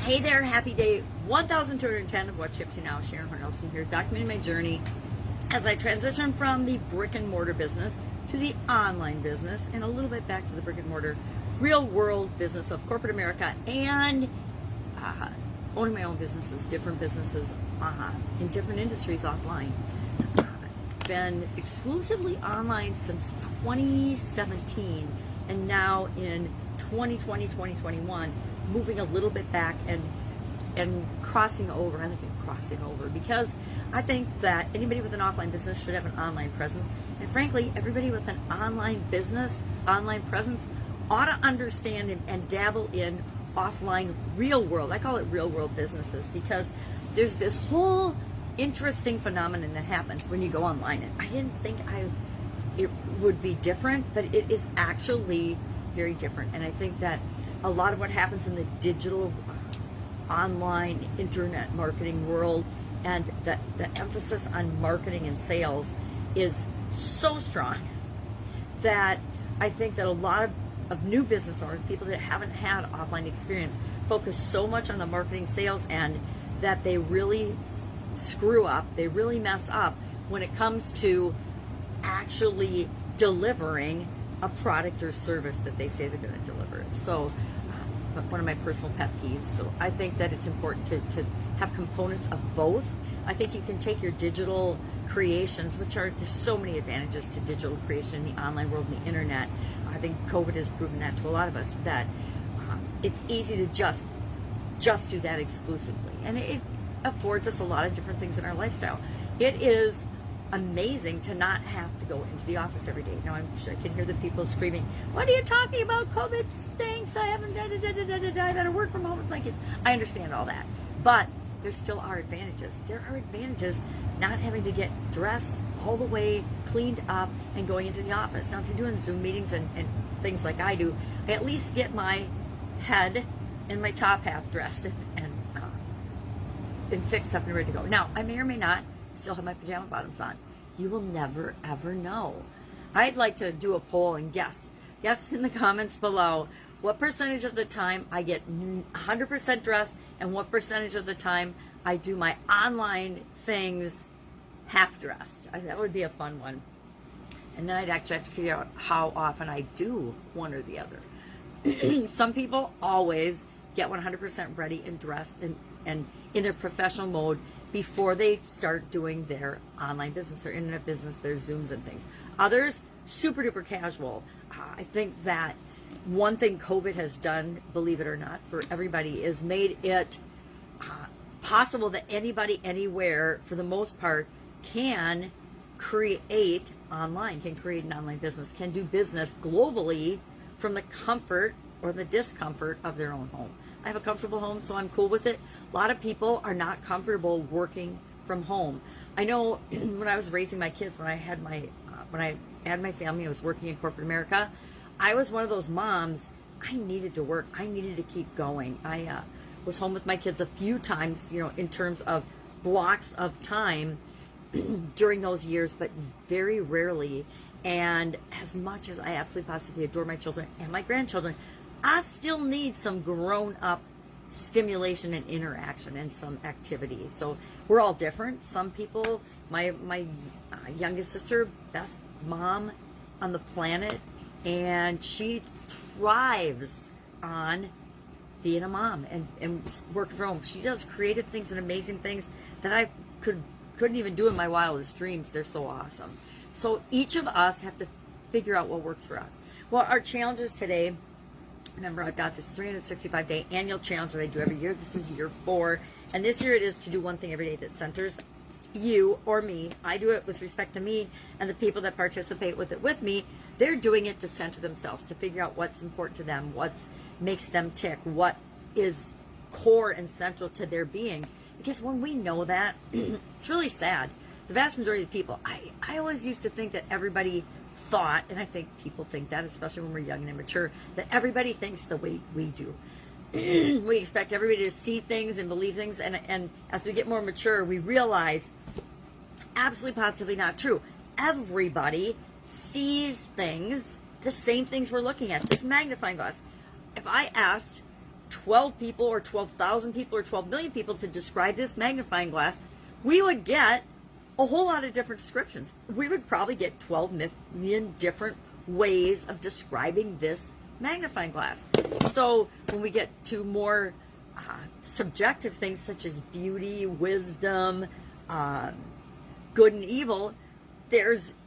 Hey there, happy day 1210 of What Shipped You Now. Sharon Horne-Ellstrom here, documenting my journey as I transition from the brick and mortar business to the online business and a little bit back to the brick and mortar real world business of corporate America and owning my own businesses, different businesses in different industries offline. Been exclusively online since 2017 and now in 2020, 2021, moving a little bit back and crossing over. I like it, crossing over, because I think that anybody with an offline business should have an online presence. And frankly, everybody with an online business, online presence, ought to understand and dabble in offline real world. I call it real world businesses, because there's this whole interesting phenomenon that happens when you go online. And I didn't think it would be different, but it is actually very different. And I think that a lot of what happens in the digital online internet marketing world and the emphasis on marketing and sales is so strong that I think that a lot of new business owners, people that haven't had offline experience, focus so much on the marketing sales end that they really screw up, they really mess up when it comes to actually delivering a product or service that they say they're going to deliver. So one of my personal pet peeves. So I think that it's important to have components of both. I think you can take your digital creations, there's so many advantages to digital creation in the online world and the internet. I think COVID has proven that to a lot of us, that it's easy to just do that exclusively. And it affords us a lot of different things in our lifestyle. It is amazing to not have to go into the office every day. Now I'm sure I can hear the people screaming, "What are you talking about? COVID stinks. I haven't I gotta work from home with my kids." I understand all that, but there still are advantages. There are advantages not having to get dressed all the way, cleaned up, and going into the office. Now, if you're doing Zoom meetings and things like I do, I at least get my head and my top half dressed and fixed up and ready to go. Now, I may or may not still have my pajama bottoms on. You will never, ever know. I'd like to do a poll and guess in the comments below what percentage of the time I get 100% dressed and what percentage of the time I do my online things half dressed. That would be a fun one. And then I'd actually have to figure out how often I do one or the other. Some people always get 100% ready and dressed and in their professional mode before they start doing their online business, their internet business, their Zooms and things. Others, super duper casual. I think that one thing COVID has done, believe it or not, for everybody is made it possible that anybody, anywhere, for the most part, can create online, can create an online business, can do business globally from the comfort or the discomfort of their own home. I have a comfortable home, so I'm cool with it. A lot of people are not comfortable working from home. I know when I was raising my kids, when I had my family, I was working in corporate America. I was one of those moms. I needed to work. I needed to keep going. I was home with my kids a few times, in terms of blocks of time during those years, but very rarely. And as much as I absolutely positively adore my children and my grandchildren, I still need some grown-up stimulation and interaction and some activity. So we're all different. Some people, my youngest sister, best mom on the planet, and she thrives on being a mom and working from home. She does creative things and amazing things that I couldn't even do in my wildest dreams. They're so awesome. So each of us have to figure out what works for us. Well, our challenges today, remember, I've got this 365-day annual challenge that I do every year. This is year 4. And this year it is to do one thing every day that centers you or me. I do it with respect to me, and the people that participate with it with me, they're doing it to center themselves, to figure out what's important to them, what makes them tick, what is core and central to their being. Because when we know that, it's really sad. The vast majority of the people, I always used to think that everybody thought, and I think people think that, especially when we're young and immature, that everybody thinks the way we do. We expect everybody to see things and believe things, and as we get more mature, we realize absolutely positively not true. Everybody sees things, the same things we're looking at, this magnifying glass. If I asked 12 people or 12,000 people or 12 million people to describe this magnifying glass, we would get a whole lot of different descriptions. We would probably get 12 million different ways of describing this magnifying glass. So when we get to more subjective things such as beauty, wisdom, good and evil,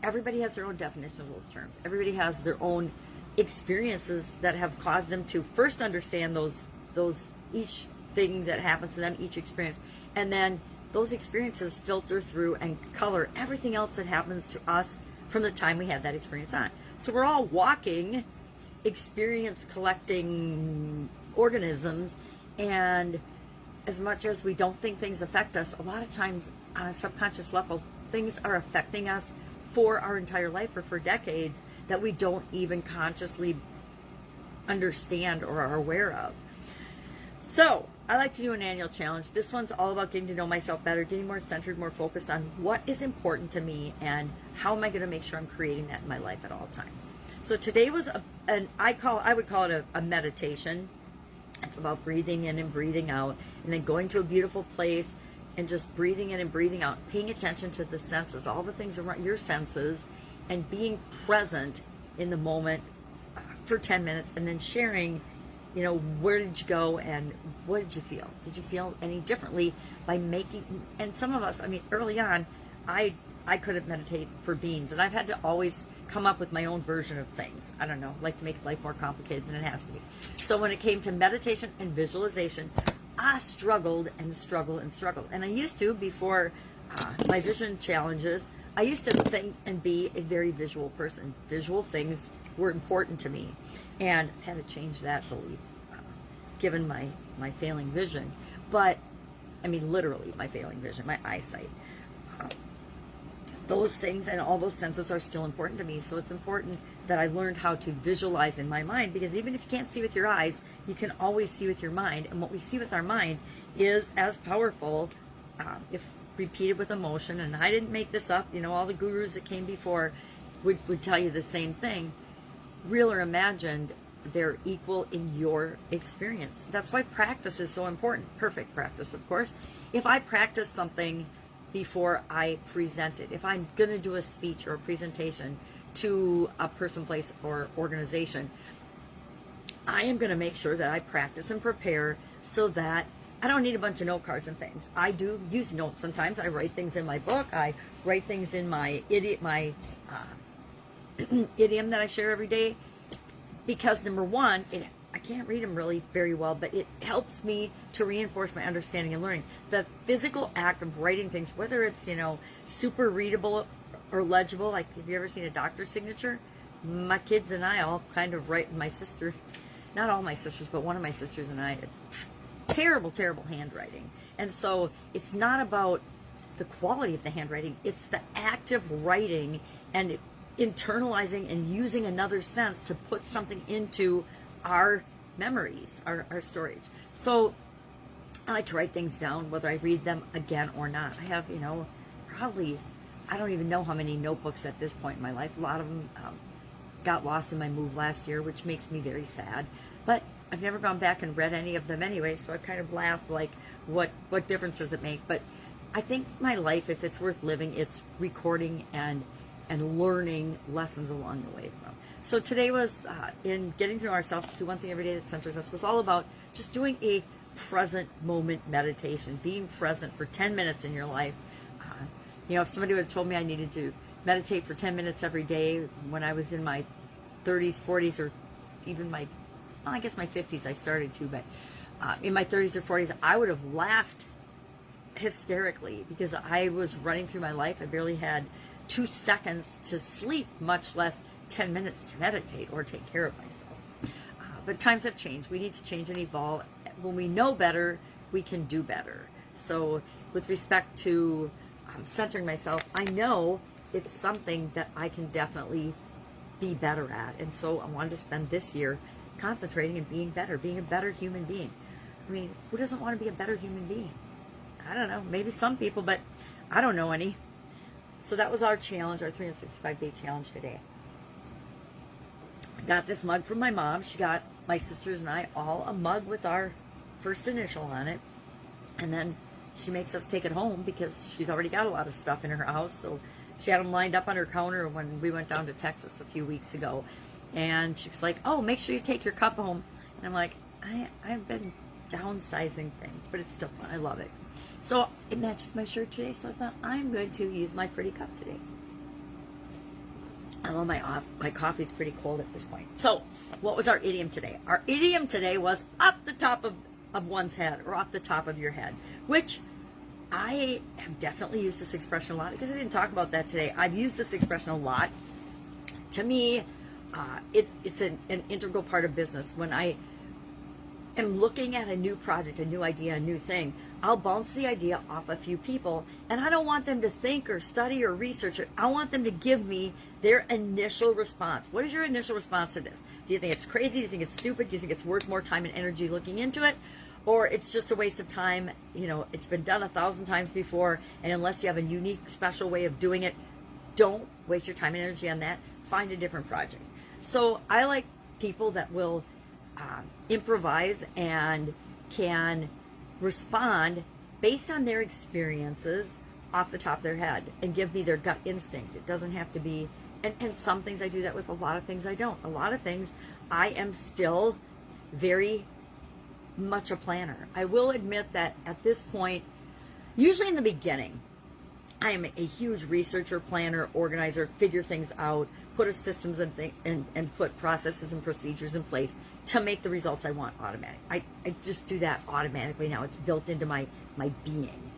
everybody has their own definition of those terms. Everybody has their own experiences that have caused them to first understand those each thing that happens to them, each experience, and then those experiences filter through and color everything else that happens to us from the time we had that experience on. So we're all walking, experience collecting organisms, and as much as we don't think things affect us, a lot of times on a subconscious level, things are affecting us for our entire life or for decades that we don't even consciously understand or are aware of. So I like to do an annual challenge. This one's all about getting to know myself better, getting more centered, more focused on what is important to me and how am I going to make sure I'm creating that in my life at all times. So today was I would call it a meditation. It's about breathing in and breathing out, and then going to a beautiful place and just breathing in and breathing out, paying attention to the senses, all the things around your senses, and being present in the moment for 10 minutes, and then sharing, where did you go and what did you feel? Did you feel any differently by making, and some of us, early on, I couldn't meditate for beans, and I've had to always come up with my own version of things. I don't know, like to make life more complicated than it has to be. So when it came to meditation and visualization, I struggled and struggled and struggled. And I used to, before my vision challenges, I used to think and be a very visual person. Visual things were important to me. And I had to change that belief, given my failing vision. But, literally my failing vision, my eyesight. Those things and all those senses are still important to me. So it's important that I learned how to visualize in my mind, because even if you can't see with your eyes, you can always see with your mind. And what we see with our mind is as powerful if repeated with emotion. And I didn't make this up. All the gurus that came before would tell you the same thing. Real or imagined, they're equal in your experience. That's why practice is so important. Perfect practice, of course. If I practice something before I present it, if I'm going to do a speech or a presentation to a person, place, or organization, I am going to make sure that I practice and prepare so that I don't need a bunch of note cards and things. I do use notes sometimes. I write things in my book. I write things in my idiom that I share every day, because number one, I can't read them really very well, but it helps me to reinforce my understanding and learning. The physical act of writing things, whether it's, super readable or legible, like have you ever seen a doctor's signature? My kids and I all kind of write, my sister, not all my sisters, but one of my sisters and I, terrible, terrible handwriting. And so it's not about the quality of the handwriting, it's the act of writing and internalizing and using another sense to put something into our memories, our storage. So I like to write things down, whether I read them again or not. I have, probably, I don't even know how many notebooks at this point in my life. A lot of them got lost in my move last year, which makes me very sad. But I've never gone back and read any of them anyway, so I kind of laugh like, what difference does it make? But I think my life, if it's worth living, it's recording and learning lessons along the way from. So today was in getting to know ourselves, to do one thing every day that centers us, was all about just doing a present moment meditation, being present for 10 minutes in your life. If somebody would have told me I needed to meditate for 10 minutes every day when I was in my 30s, 40s, or even my 50s I started to, but in my 30s or 40s, I would have laughed hysterically, because I was running through my life. I barely had 2 seconds to sleep, much less 10 minutes to meditate or take care of myself. But times have changed. We need to change and evolve. When we know better, we can do better. So with respect to centering myself, I know it's something that I can definitely be better at. And so I wanted to spend this year concentrating and being better, being a better human being. Who doesn't want to be a better human being? I don't know. Maybe some people, but I don't know any. So that was our challenge, our 365-day challenge today. I got this mug from my mom. She got my sisters and I, all a mug with our first initial on it. And then she makes us take it home because she's already got a lot of stuff in her house. So she had them lined up on her counter when we went down to Texas a few weeks ago. And she was like, oh, make sure you take your cup home. And I'm like, I've been downsizing things, but it's still fun. I love it. So it matches my shirt today. So I thought I'm going to use my pretty cup today. I love my coffee's pretty cold at this point. So what was our idiom today? Our idiom today was up the top of one's head, or off the top of your head, which I have definitely used this expression a lot because I didn't talk about that today. I've used this expression a lot. To me, it's an integral part of business. When I am looking at a new project, a new idea, a new thing, I'll bounce the idea off a few people, and I don't want them to think or study or research it. I want them to give me their initial response. What is your initial response to this? Do you think it's crazy? Do you think it's stupid? Do you think it's worth more time and energy looking into it? Or it's just a waste of time? You know, it's been done 1,000 times before, and unless you have a unique, special way of doing it, don't waste your time and energy on that. Find a different project. So I like people that will improvise and can respond based on their experiences off the top of their head and give me their gut instinct. It doesn't have to be, and some things I do that with, a lot of things I don't. A lot of things I am still very much a planner. I will admit that at this point, usually in the beginning, I am a huge researcher, planner, organizer, figure things out, put a systems and put processes and procedures in place to make the results I want automatic. I just do that automatically now. It's built into my being.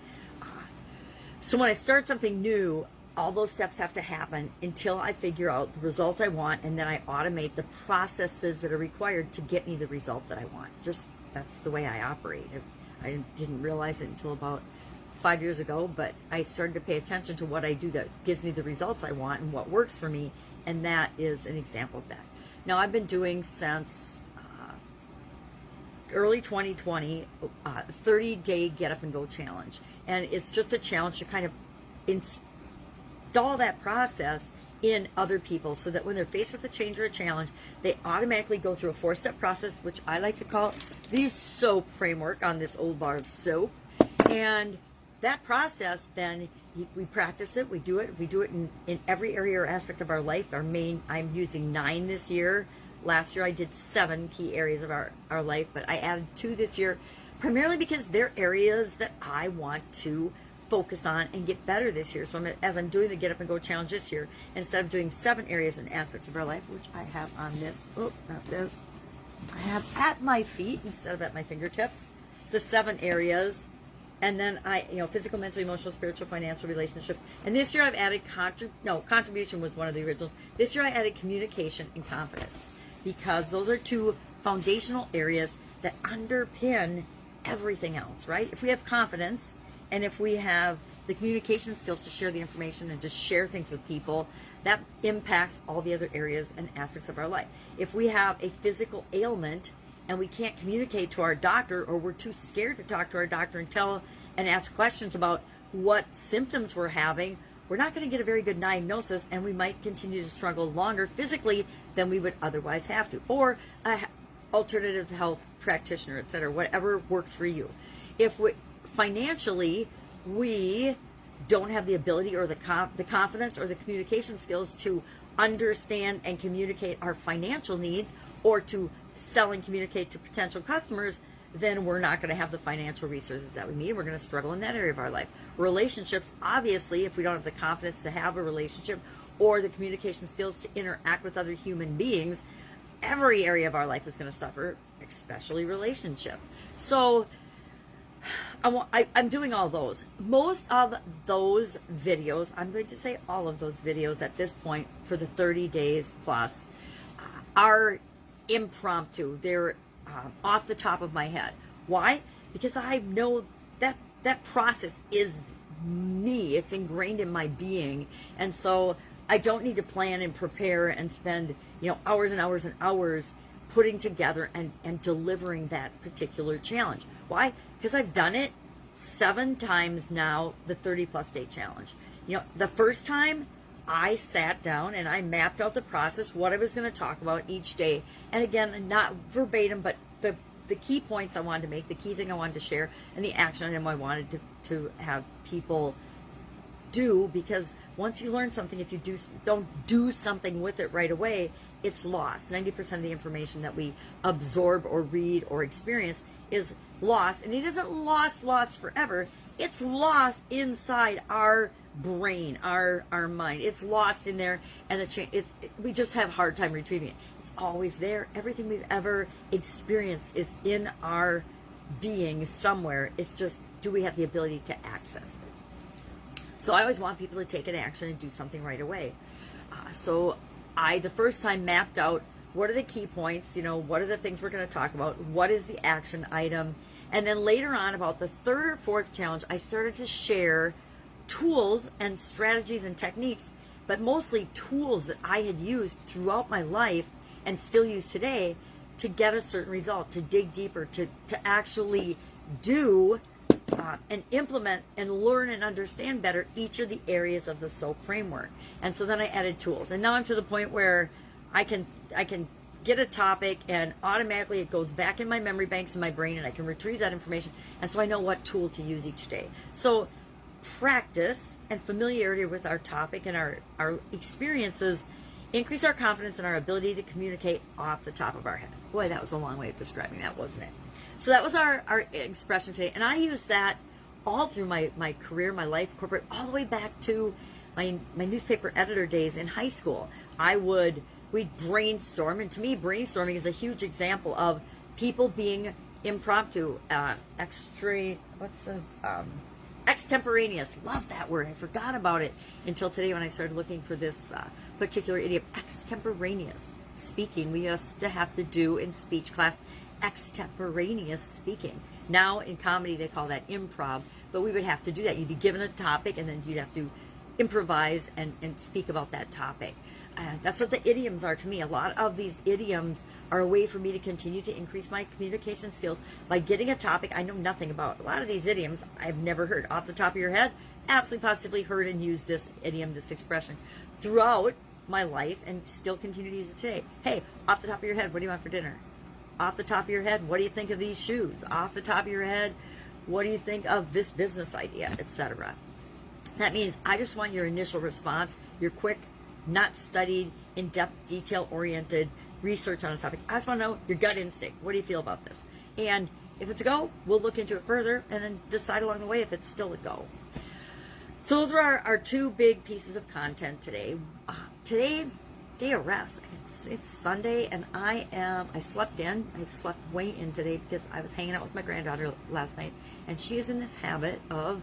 So when I start something new, all those steps have to happen until I figure out the result I want, and then I automate the processes that are required to get me the result that I want. Just, that's the way I operate. I didn't realize it until about 5 years ago, but I started to pay attention to what I do that gives me the results I want and what works for me, and that is an example of that. Now, I've been doing since early 2020, 30-day Get Up and Go challenge, and it's just a challenge to kind of install that process in other people so that when they're faced with a change or a challenge, they automatically go through a 4-step process, which I like to call the SOAP framework, on this old bar of soap. And that process, then we practice it, we do it in every area or aspect of our life. I'm using 9 this year. Last year I did 7 key areas of our life, but I added 2 this year, primarily because they're areas that I want to focus on and get better this year. So as I'm doing the Get Up and Go challenge this year, instead of doing 7 areas and aspects of our life, which I have on this, I have at my feet instead of at my fingertips, the 7 areas. And then physical, mental, emotional, spiritual, financial, relationships. And this year I've added contribution was one of the originals. This year I added communication and confidence, because those are 2 foundational areas that underpin everything else, right? If we have confidence, and if we have the communication skills to share the information and just share things with people, that impacts all the other areas and aspects of our life. If we have a physical ailment and we can't communicate to our doctor, or we're too scared to talk to our doctor and ask questions about what symptoms we're having, we're not going to get a very good diagnosis, and we might continue to struggle longer physically than we would otherwise have to. Or a alternative health practitioner, etc., whatever works for you. If financially we don't have the ability or the confidence or the communication skills to understand and communicate our financial needs, or to sell and communicate to potential customers, then we're not going to have the financial resources that we need. We're going to struggle in that area of our life. Relationships, obviously, if we don't have the confidence to have a relationship or the communication skills to interact with other human beings, every area of our life is going to suffer, especially relationships. So I'm doing all those. Most of those videos, I'm going to say all of those videos at this point for the 30 days plus, are impromptu. They're off the top of my head. Why? Because I know that process is me. It's ingrained in my being. And so I don't need to plan and prepare and spend hours and hours and hours putting together and delivering that particular challenge. Why? Because I've done it 7 times now, the 30 plus day challenge. The first time I sat down and I mapped out the process, what I was going to talk about each day. And again, not verbatim, but the key points I wanted to make, the key thing I wanted to share, and the action item I wanted to have people do. Because once you learn something, if you don't do something with it right away, it's lost. 90% of the information that we absorb or read or experience is lost. And it isn't lost forever. It's lost inside our brain, our mind. It's lost in there, and we just have a hard time retrieving it. It's always there. Everything we've ever experienced is in our being somewhere. It's just, do we have the ability to access it? So I always want people to take an action and do something right away. So I, the first time, mapped out what are the key points, what are the things we're going to talk about, what is the action item, and then later on, about the third or fourth challenge, I started to share tools and strategies and techniques, but mostly tools that I had used throughout my life and still use today to get a certain result, to dig deeper, to actually do and implement and learn and understand better each of the areas of the SOAP framework. And so then I added tools, and now I'm to the point where I can get a topic and automatically it goes back in my memory banks in my brain, and I can retrieve that information, and so I know what tool to use each day. So practice and familiarity with our topic and our experiences increase our confidence and our ability to communicate off the top of our head. Boy, that was a long way of describing that, wasn't it? So that was our expression today, and I used that all through my career, my life, corporate, all the way back to my newspaper editor days in high school. We'd brainstorm, and to me, brainstorming is a huge example of people being impromptu, extemporaneous. Love that word. I forgot about it until today when I started looking for this particular idiom. Extemporaneous speaking. We used to have to do in speech class extemporaneous speaking. Now in comedy they call that improv, but we would have to do that. You'd be given a topic and then you'd have to improvise and speak about that topic. That's what the idioms are to me. A lot of these idioms are a way for me to continue to increase my communication skills by getting a topic I know nothing about. A lot of these idioms I've never heard. Off the top of your head, absolutely positively heard and used this idiom, this expression throughout my life, and still continue to use it today. Hey, off the top of your head, what do you want for dinner? Off the top of your head, what do you think of these shoes? Off the top of your head, what do you think of this business idea, etc.? That means I just want your initial response, your quick, not studied, in-depth, detail-oriented research on a topic. I just want to know your gut instinct. What do you feel about this? And if it's a go, we'll look into it further and then decide along the way if it's still a go. So those are our two big pieces of content today. Today, day of rest. It's Sunday, and I slept in. I've slept way in today because I was hanging out with my granddaughter last night, and she is in this habit of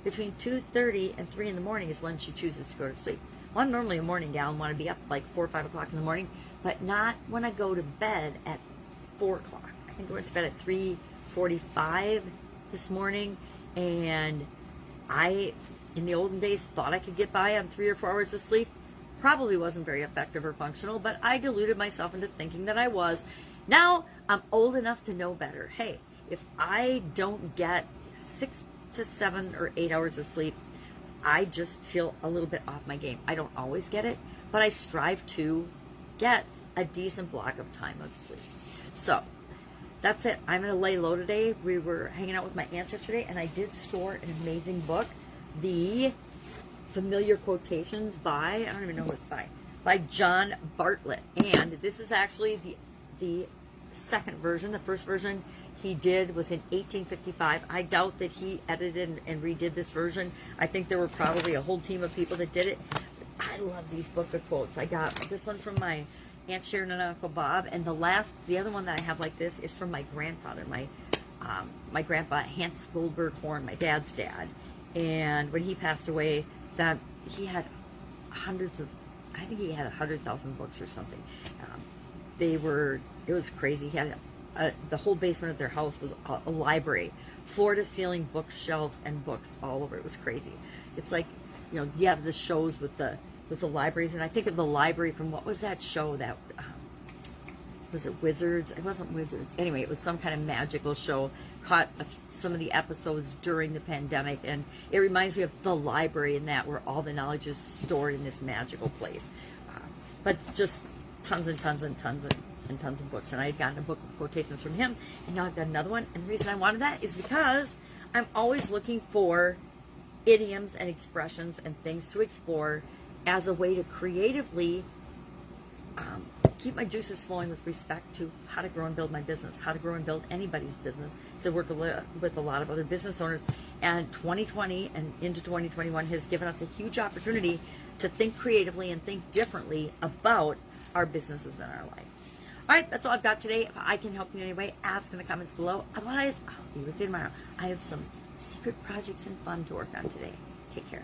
between 2:30 and 3 in the morning is when she chooses to go to sleep. Well, I'm normally a morning gal and want to be up like 4 or 5 o'clock in the morning, but not when I go to bed at 4 o'clock. I think I went to bed at 3:45 this morning, and I, in the olden days, thought I could get by on 3 or 4 hours of sleep. Probably wasn't very effective or functional, but I deluded myself into thinking that I was. Now I'm old enough to know better. Hey, if I don't get 6 to 7 or 8 hours of sleep, I just feel a little bit off my game. I don't always get it, but I strive to get a decent block of time of sleep. So that's it. I'm going to lay low today. We were hanging out with my aunts yesterday, and I did store an amazing book, The Familiar Quotations by, I don't even know who it's by John Bartlett. And this is actually the second version. The first version he did was in 1855. I doubt that he edited and redid this version. I think there were probably a whole team of people that did it. I love these book of quotes. I got this one from my Aunt Sharon and Uncle Bob, and the other one that I have like this is from my grandfather, my grandpa Hans Goldberg Horne, my dad's dad. And when he passed away, that he had I think he had 100,000 books or something. It was crazy. He had the whole basement of their house was a library, floor to ceiling bookshelves and books all over. It was crazy. It's like, you have the shows with the libraries, and I think of the library from, what was that show that was it Wizards? It wasn't Wizards. Anyway, it was some kind of magical show. Caught some of the episodes during the pandemic, and it reminds me of the library and that, where all the knowledge is stored in this magical place. But just tons and tons and tons and tons of books. And I had gotten a book of quotations from him, and now I've got another one. And the reason I wanted that is because I'm always looking for idioms and expressions and things to explore as a way to creatively keep my juices flowing with respect to how to grow and build my business, how to grow and build anybody's business. So I work with a lot of other business owners, and 2020 and into 2021 has given us a huge opportunity to think creatively and think differently about our businesses and our life. All right, that's all I've got today. If I can help you in any way, ask in the comments below. Otherwise, I'll be with you tomorrow. I have some secret projects and fun to work on today. Take care.